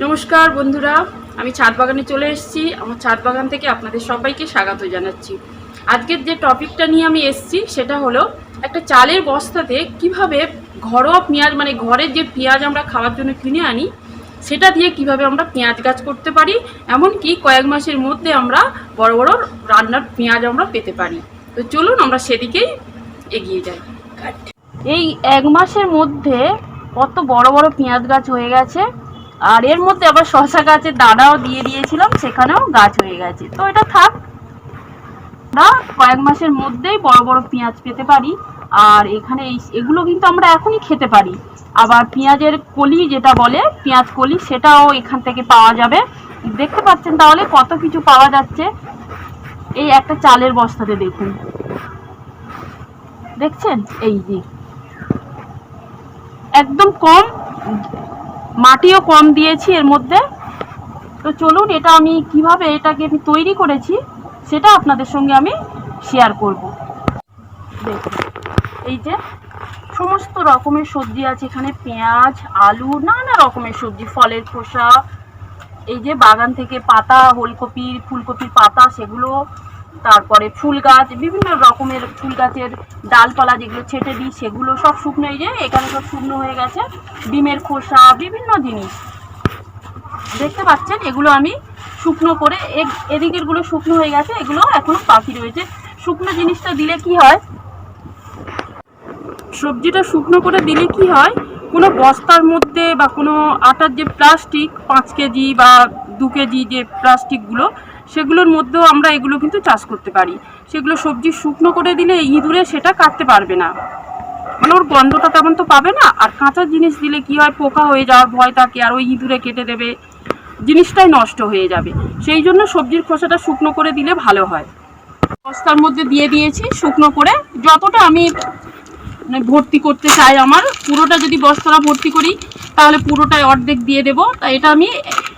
নমস্কার বন্ধুরা, আমি ছাদ বাগানে চলে এসেছি। আমার ছাদ বাগান থেকে আপনাদের সবাইকে স্বাগত জানাচ্ছি। আজকের যে টপিকটা নিয়ে আমি এসেছি সেটা হলো একটা চালের বস্তাতে কিভাবে ঘরোয়া পেঁয়াজ, মানে ঘরের যে পেঁয়াজ আমরা খাওয়ার জন্য কিনে আনি, সেটা দিয়ে কিভাবে আমরা পেঁয়াজ গাছ করতে পারি, এমনকি কয়েক মাসের মধ্যে আমরা বড় বড় রান্নার পেঁয়াজ আমরা পেতে পারি। তো চলুন আমরা সেদিকেই এগিয়ে যাই। এই এক মাসের মধ্যে কত বড় বড় পেঁয়াজ গাছ হয়ে গেছে, আর এর মধ্যে আবার শশা গাছের দানাও দিয়ে দিয়েছিলাম, সেখানেও গাছ হয়ে গেছে। তো এটা থাক, আমরা কয়েক মাসের মধ্যেই বড় বড় পেঁয়াজ পেতে পারি। আর এখানে এগুলো কিন্তু আমরা এখনই খেতে পারি। আবার পেঁয়াজের কলি, যেটা বলে পেঁয়াজ কলি, সেটাও এখান থেকে পাওয়া যাবে। দেখতে পাচ্ছেন তাহলে কত কিছু পাওয়া যাচ্ছে এই একটা চালের বস্তাতে। দেখুন, দেখছেন? এই যে একদম কম, মাটিও কম দিয়েছি এর মধ্যে। তো চলুন, এটা আমি কিভাবে এটাকে আমি তৈরি করেছি সেটা আপনাদের সঙ্গে আমি শেয়ার করব। দেখুন, এই যে সমস্ত রকমের সবজি আছে এখানে, পেঁয়াজ, আলু, নানা রকমের সবজি, ফলের খোসা, এই যে বাগান থেকে পাতা, ওলকপি, ফুলকপির পাতা, সেগুলো, তারপরে ফুল গাছ, বিভিন্ন রকমের ফুল গাছের ডালপালা যেগুলো ছেটে দিই সেগুলো সব শুকনো, এই যে এখানে সব শুকনো হয়ে গেছে। ডিমের খোসা, বিভিন্ন জিনিস দেখতে পাচ্ছেন, এগুলো আমি শুকনো করে, এদিকেরগুলো শুকনো হয়ে গেছে, এগুলো এখনো বাকি রয়েছে। শুকনো জিনিসটা দিলে কি হয়, সবজিটা শুকনো করে দিলে কি হয়, কোনো বস্তার মধ্যে বা কোনো আটার যে প্লাস্টিক 5 কেজি বা 2 কেজি যে প্লাস্টিকগুলো, সেগুলোর মধ্যেও আমরা এগুলো কিন্তু চাষ করতে পারি। সেগুলো সবজি শুকনো করে দিলে ইঁদুরে সেটা কাটতে পারবে না, মানে ওর গন্ধটা তেমন তো পাবে না। আর কাঁচা জিনিস দিলে কি হয়, পোকা হয়ে যাওয়ার ভয় থাকে, আর ওই ইঁদুরে কেটে দেবে, জিনিসটাই নষ্ট হয়ে যাবে। সেই জন্য সবজির খোসাটা শুকনো করে দিলে ভালো হয়। বস্তার মধ্যে দিয়ে দিয়েছি শুকনো করে, যতটা আমি মানে ভর্তি করতে চাই, আমার পুরোটা যদি বস্তাটা ভর্তি করি তাহলে পুরোটাই অর্ধেক দিয়ে দেবো। তাই এটা আমি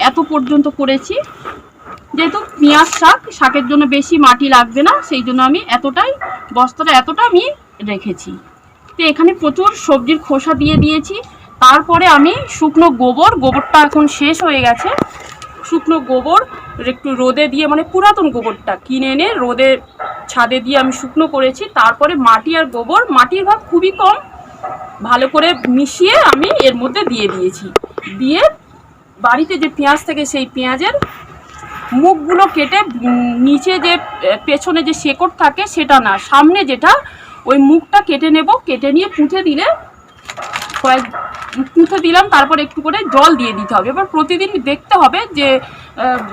এত পর্যন্ত করেছি, যেহেতু পেঁয়াজ শাকের জন্য বেশি মাটি লাগবে না, সেই জন্য আমি এতটাই, বস্তাটা এতটা আমি রেখেছি। তো এখানে প্রচুর সবজির খোসা দিয়ে দিয়েছি। তারপরে আমি শুকনো গোবরটা এখন শেষ হয়ে গেছে, শুকনো গোবর একটু রোদে দিয়ে, মানে পুরাতন গোবরটা কিনে এনে রোদে ছাদে দিয়ে আমি শুকনো করেছি। তারপরে মাটি আর গোবর, মাটির ভাগ খুবই কম, ভালো করে মিশিয়ে আমি এর মধ্যে দিয়ে দিয়েছি। দিয়ে বাড়িতে যে পেঁয়াজ থাকে সেই পেঁয়াজের মুখগুলো কেটে, নিচে যে পেছনে যে শেকড় থাকে সেটা না, সামনে যেটা, ওই মুখটা কেটে নেব। কেটে নিয়ে পুঁতে দিলাম, তারপর একটু করে জল দিয়ে দিতে হবে। এবার প্রতিদিন দেখতে হবে যে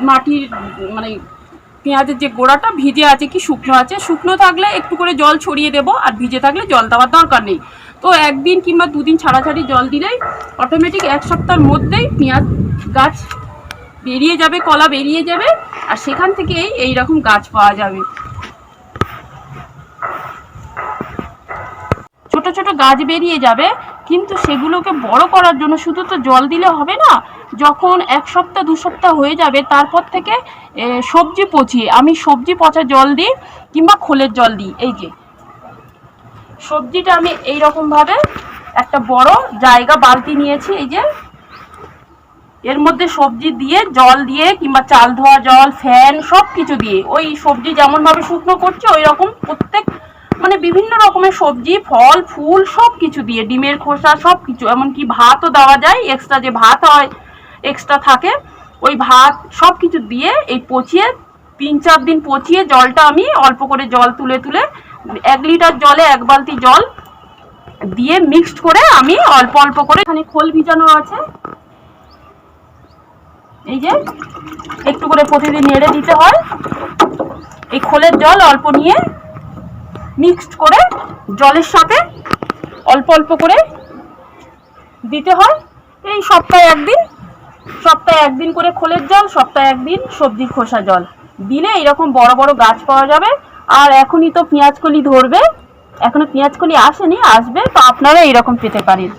মাটির, মানে পেঁয়াজের যে গোড়াটা ভিজে আছে কি শুকনো আছে। শুকনো থাকলে একটু করে জল ছড়িয়ে দেবো, আর ভিজে থাকলে জল দেওয়ার দরকার নেই। তো একদিন কিংবা 2 দিন ছাড়াছাড়ি জল দিলেই অটোমেটিক 1 সপ্তাহের মধ্যেই পেঁয়াজ গাছ বেরিয়ে যাবে, কলা বেরিয়ে যাবে, আর সেখান থেকেই এইরকম গাছ পাওয়া যাবে। ছোট ছোট গাছ বেরিয়ে যাবে, কিন্তু সেগুলোকে বড় করার জন্য শুধু তো জল দিলে হবে না। যখন 1 সপ্তাহ 2 সপ্তাহ হয়ে যাবে, তারপর থেকে সবজি পচিয়ে, আমি সবজি পচা জল দিই কিংবা খোলের জল দিই। এই যে সবজিটা আমি এইরকমভাবে একটা বড় জায়গা বালতি নিয়েছি, এই যে এর মধ্যে সবজি দিয়ে, জল দিয়ে কিংবা চাল ধোয়া জল, ফ্যান, সব কিছু দিয়ে, ওই সবজি যেমনভাবে শুকনো করছে ওই রকম প্রত্যেক, মানে বিভিন্ন রকমের সবজি, ফল, ফুল, সব কিছু দিয়ে, ডিমের খোসা, সব কিছু, এমনকি ভাতও দেওয়া যায়, এক্সট্রা যে ভাত হয়, এক্সট্রা থাকে, ওই ভাত, সব কিছু দিয়ে এই পচিয়ে 3-4 দিন পচিয়ে, জলটা আমি অল্প করে জল তুলে 1 লিটার জলে 1 বালতি জল দিয়ে মিক্সড করে আমি অল্প অল্প করে, এখানে খোল ভিজানো আছে, এই যে একটু করে প্রতিদিন নেড়ে দিতে হয়। এই খোলের জল অল্প নিয়ে মিক্সড করে জলের সাথে অল্প অল্প করে দিতে হয়। এই সপ্তাহে একদিন করে খোলের জল, সপ্তাহে 1 দিন সবজির খোসা জল দিলে এরকম বড় বড় গাছ পাওয়া যাবে। আর এখনই তো পেঁয়াজ কলি ধরবে, এখনো পেঁয়াজ কলি আসেনি, আসবে, তো আপনারা এরকম পেতে পারেন।